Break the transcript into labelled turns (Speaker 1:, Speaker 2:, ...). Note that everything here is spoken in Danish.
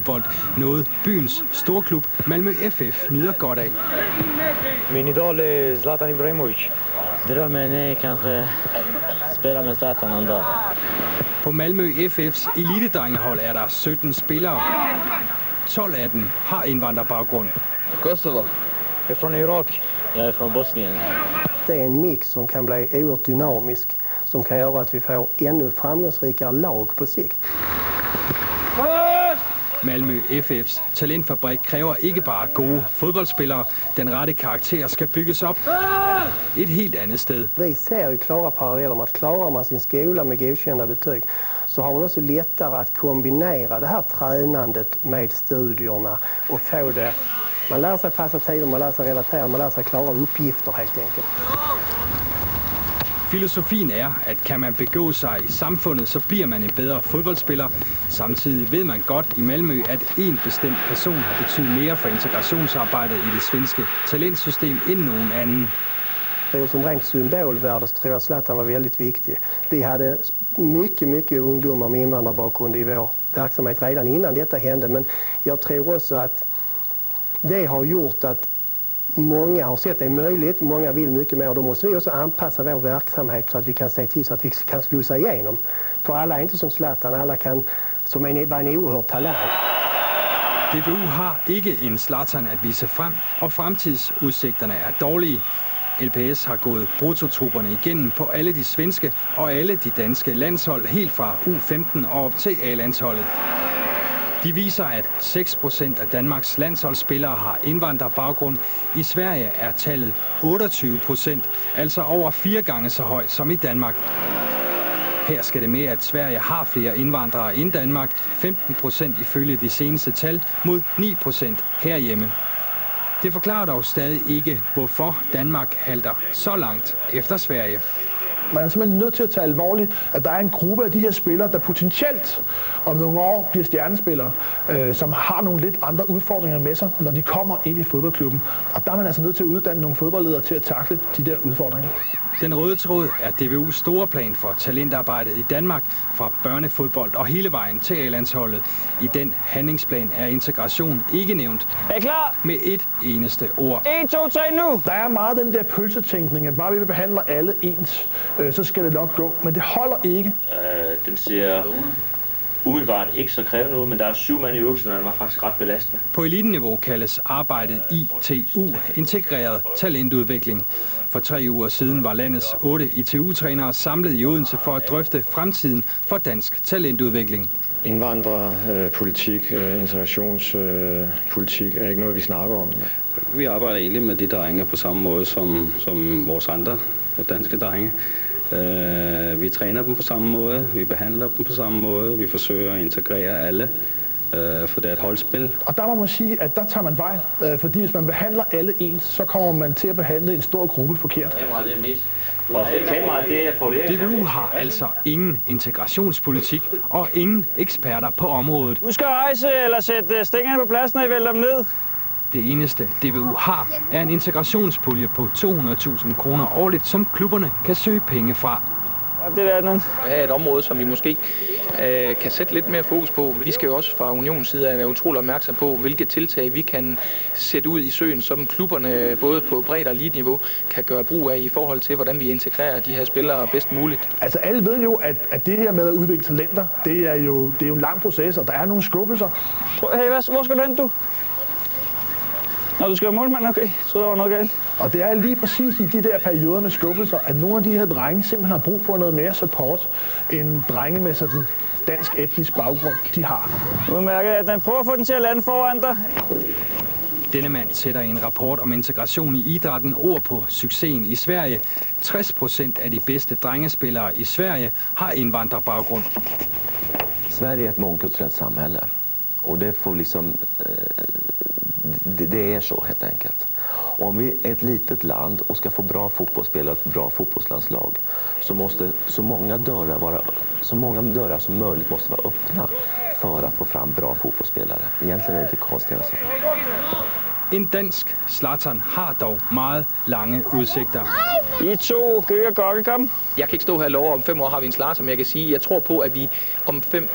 Speaker 1: fodbold, noget byens storklub Malmö FF nyder godt af.
Speaker 2: Min idol er Zlatan Ibrahimovic.
Speaker 3: Drømmen er kanskje spille med Zlatan en dag.
Speaker 1: På Malmö FF's elitedrengehold er der 17 spillere. 12 af dem har indvandrerbaggrund.
Speaker 2: Kosovo. Jeg er fra Irak.
Speaker 3: Jeg er fra Bosnien.
Speaker 4: Det er en mix som kan bli oerhört dynamisk, som kan gøre at vi får endnu framgångsrikere lag på sigt.
Speaker 1: Malmö FF's talentfabrik kræver ikke bare gode fodboldspillere. Den rette karakter skal bygges op et helt andet sted.
Speaker 4: Vi ser ju klara paralleller med at klarar man sin skola med godkända betyg så har man också lättare att kombinera det här tränandet med studierna och få det. Man lär sig passa tider, man lär sig relatera, man lär sig klara uppgifter helt enkelt.
Speaker 1: Filosofien er, at kan man begå sig i samfundet, så bliver man en bedre fodboldspiller. Samtidig ved man godt i Malmö, at en bestemt person har betydet mere for integrationsarbejdet i det svenske talentsystem end nogen anden.
Speaker 4: Som rent symbolvärde så tror jag Zlatan var väldigt viktig. Vi hade mycket ungdomar med invandrarbakgrund i vår verksamhet redan innan detta hände, men jag tror också att det har gjort att många har sett det är möjligt, många vill mycket mer. Då måste vi också anpassa vår verksamhet så att vi kan se till så att vi kan slussa igenom. För alla är inte som Zlatan, alla kan som var en oerhört talang.
Speaker 1: DBU har ikke en Zlatan at vise frem, og fremtidsudsigterne er dårlige. LPS har gået bruttotrupperne igennem på alle de svenske og alle de danske landshold, helt fra U15 og op til A-landsholdet. De viser, at 6% af Danmarks landsholdsspillere har indvandrerbaggrund. I Sverige er tallet 28%, altså over 4 gange så højt som i Danmark. Her skal det med, at Sverige har flere indvandrere end Danmark, 15% ifølge de seneste tal mod 9% herhjemme. Det forklarer dog stadig ikke, hvorfor Danmark halter så langt efter Sverige.
Speaker 5: Man er simpelthen nødt til at tage alvorligt, at der er en gruppe af de her spillere, der potentielt om nogle år bliver stjernespillere, som har nogle lidt andre udfordringer med sig, når de kommer ind i fodboldklubben. Og der er man altså nødt til at uddanne nogle fodboldledere til at takle de der udfordringer.
Speaker 1: Den røde tråd er DBU's store plan for talentarbejdet i Danmark, fra børnefodbold og hele vejen til A-landsholdet. I den handlingsplan er integration ikke nævnt.
Speaker 6: Er I klar?
Speaker 1: Med et eneste ord.
Speaker 6: 1, 2, 3 nu!
Speaker 5: Der er meget den der pølsetænkning, at bare vi behandler alle ens, så skal det nok gå. Men det holder ikke.
Speaker 7: Den ser umiddelbart ikke så krævende ud, men der er 7 mand i øvelsen, og den var faktisk ret belastende.
Speaker 1: På eliteniveau kaldes arbejdet ITU, integreret talentudvikling. For 3 uger siden var landets 8 ITU-trænere samlet i Odense for at drøfte fremtiden for dansk talentudvikling.
Speaker 8: Indvandrerpolitik, integrationspolitik er ikke noget, vi snakker om.
Speaker 9: Vi arbejder egentlig med de drenge på samme måde som vores andre danske drenge. Vi træner dem på samme måde, vi behandler dem på samme måde, vi forsøger at integrere alle, for det er et holdspil. Og
Speaker 5: der må man sige, at der tager man fejl, fordi hvis man behandler alle ens, så kommer man til at behandle en stor gruppe forkert.
Speaker 7: Det er mit. Og kameraet, det er Paul Erik.
Speaker 1: DBU har altså ingen integrationspolitik og ingen eksperter på området.
Speaker 6: Husk at rejse eller sætte stængerne på plads, når I vælter dem ned.
Speaker 1: Det eneste DBU har, er en integrationspulje på 200.000 kroner årligt, som klubberne kan søge penge fra.
Speaker 6: Og det der
Speaker 10: er et område, som vi måske kan sætte lidt mere fokus på. Vi skal jo også fra unionens side være utrolig opmærksom på, hvilke tiltag vi kan sætte ud i søen, som klubberne både på bredt og eliteniveau kan gøre brug af i forhold til, hvordan vi integrerer de her spillere bedst muligt.
Speaker 5: Altså alle ved jo, at det her med at udvikle talenter, det er jo en lang proces, og der er nogle skuffelser.
Speaker 6: Hey, hvor skal du hen, du? Når du skal være målmand, okay. Så der var noget galt.
Speaker 5: Og det er lige præcis i de der perioder med skuffelser, at nogle af de her drenge simpelthen har brug for noget mere support, end drenge med sådan dansk etnisk baggrund, de har.
Speaker 6: Udmærket, at den prøver at få den til at lande foran dig.
Speaker 1: Denne mand sætter i en rapport om integration i idrætten ord på succesen i Sverige. 60% af de bedste drengespillere i Sverige har indvandrerbaggrund.
Speaker 11: Sverige er et mångkulturellt samhälle, og det får liksom det är så helt enkelt. Och om vi är ett litet land och ska få bra fotbollsspelare och ett bra fotbollslandslag så måste så många dörrar som möjligt måste vara öppna för att få fram bra fotbollsspelare. Egentligen är det inte konstigt så.
Speaker 1: En dansk Zlatan har dog meget lange udsigter.
Speaker 6: I to, Gøge og Gokke, kom.
Speaker 10: Jeg kan ikke stå her og love, om 5 år har vi en Zlatan, men jeg kan sige, at jeg tror på, at vi om 5